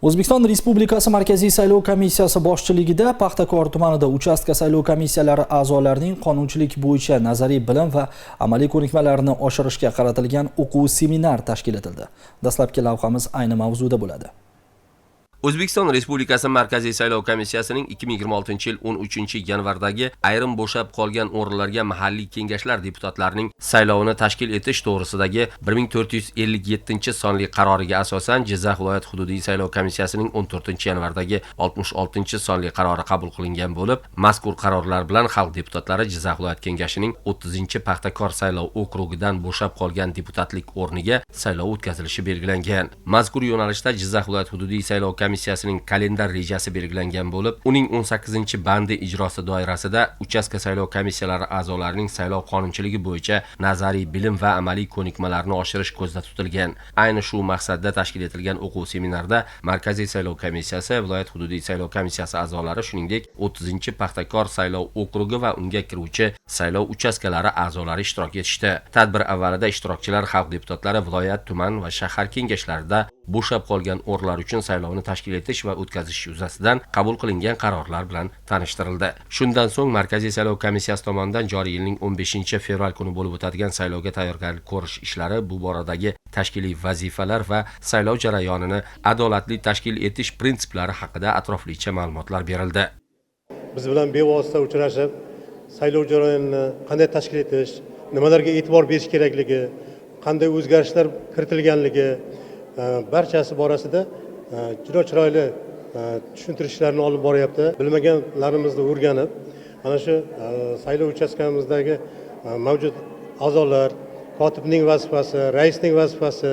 O'zbekiston Respublikasi Markaziy saylov komissiyasi boshchiligida Paxtakor tumanida uchastka saylov komissiyalari a'zolarining qonunchilik bo'yicha nazariy bilim va amaliy ko'nikmalarini oshirishga qaratilgan o'quv seminar tashkil etildi. Dastlabki lavhamiz ayni mavzuda bo'ladi. O'zbekiston Respublikasi Markaziy saylov komissiyasining 2026-yil 13-yanvardagi ayrim bo'shab qolgan o'rinlarga mahalliy kengashlar deputatlarining saylovini tashkil etish to'g'risidagi 1457-sonli qaroriga asosan Jizzax viloyat hududiy saylov komissiyasining 14-yanvardagi 66-sonli qarori qabul qilingan bo'lib, mazkur qarorlar bilan xalq deputatlari Jizzax viloyat kengashining 30-Paxtakor saylov okrugidan bo'shab qolgan deputatlik o'rniga saylov o'tkazilishi belgilangan. Mazkur yo'nalishda Jizzax viloyat hududiy saylov komissiyasining kalendar rejasi belgilangan bo'lib, uning 18-bandi ijrosi doirasida uchastka saylov komissiyalari a'zolarining saylov qonunchiligi bo'yicha nazariy bilim va amaliy ko'nikmalarini oshirish ko'zda tutilgan. Ayni shu maqsadda tashkil etilgan o'quv seminarda Markaziy saylov komissiyasi, viloyat hududiy saylov komissiyasi a'zolari, shuningdek 30-Paxtakor saylov okrugi va unga kiruvchi saylov uchastkalari a'zolari ishtirok etishdi. Tadbir avvalida ishtirokchilar xalq deputatlari viloyat, tuman va shahar kengashlarida bo'shab qolgan o'rinlar uchun saylovni tashkil etish va o'tkazish yuzasidan qabul qilingan qarorlar bilan tanishtirildi. Shundan so'ng Markaziy saylov komissiyasi tomonidan joriy yilning 15-fevral kuni bo'lib o'tadigan saylovga tayyorgarlik ko'rish ishlari, bu boradagi tashkiliy vazifalar va saylov jarayonini adolatli tashkil etish prinsiplari haqida atroflicha ma'lumotlar berildi. Biz bilan bevosita uchrashib, saylov jarayonini qanday tashkil etish, nimalarga e'tibor berish kerakligi, qanday o'zgarishlar kiritilganligi barchasi borasida juda chiroyli tushuntirishlarni olib boryapti. Bilmaganlarimizni o'rganib, mana shu saylov uchastkamizdagi mavjud a'zolar, kotibning vazifasi, raisning vazifasi,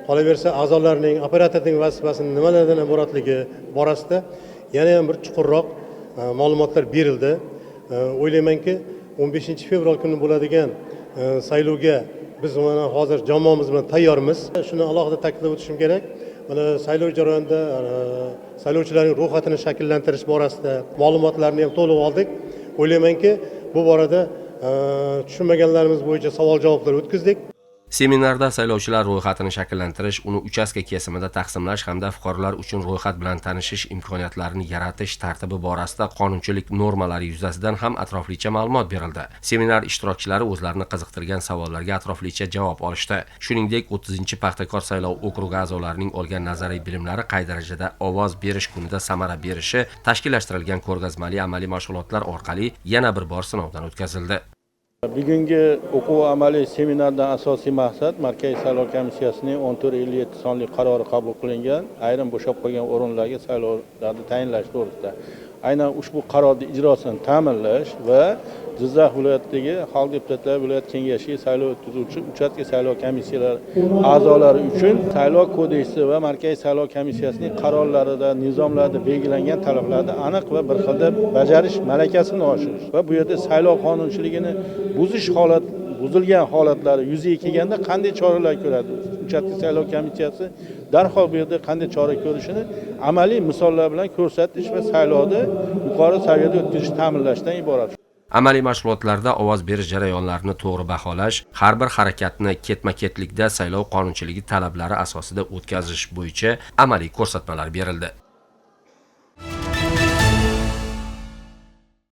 qolaversa a'zolarning, operatorning vazifasini nimalardan iboratligi borasida yana ham bir chuqurroq ma'lumotlar berildi. O'ylaymanki, 15-fevral kuni bo'ladigan saylovga biz mana hozir jamoamiz bilan tayyormiz. Shuni alohida ta'kidlab o'tishim kerak. Mana saylov jarayonida saylovchilarning ro'yxatini shakllantirish borasida ma'lumotlarni ham to'liq oldik. O'ylaymanki, bu borada tushunmaganlarimiz bo'yicha savol-javoblar o'tkazdik. Seminarda saylovchilar ro'yxatini shakllantirish, uni uchastka kesimida taqsimlash hamda fuqarolar uchun ro'yxat bilan tanishish imkoniyatlarini yaratish tartibi borasida qonunchilik normalari yuzasidan ham atroflicha ma'lumot berildi. Seminar ishtirokchilari o'zlarini qiziqtirgan savollarga atroflicha javob olishdi. Shuningdek, 30-Paxtakor saylov okrugi a'zolarining olgan nazariy bilimlari qay darajada ovoz berish kunida samara berishi tashkillashtirilgan ko'rgazmali amaliy mashg'ulotlar orqali yana bir bor sinovdan o'tkazildi. Bugungi o'quv amaliy seminardan asosiy maqsad Markaziy saylov komissiyasining 1457 sonli qarori qabul qilingan ayrim bo'shab qolgan o'rinlarga saylovlarni tayinlash to'g'risida. Aynan ushbu qarorning ijrosini ta'minlash va Jizzax viloyatidagi xalq deputatlari viloyat kengashiga saylov o'tkazuvchi uchastka saylov komissiyalari a'zolari uchun saylov kodeksi va Markaziy saylov komissiyasining qarorlarida, nizomlarida belgilangan talablarni aniq va bir xilda bajarish malakasini oshirish va bu yerda saylov qonunchiligini buzilgan holatlari yuzaga kelganda qanday choralar ko'radi, uchastka saylov komissiyasi darhol bu yerda qanday chora ko'rishini amaliy misollar bilan ko'rsatish va saylovni yuqori saviyada o'tkazishni ta'minlashdan iborat. Amaliy mashg'ulotlarda ovoz berish jarayonlarini to'g'ri baholash, har bir harakatni ketma-ketlikda saylov qonunchiligi talablari asosida o'tkazish bo'yicha amaliy ko'rsatmalar berildi.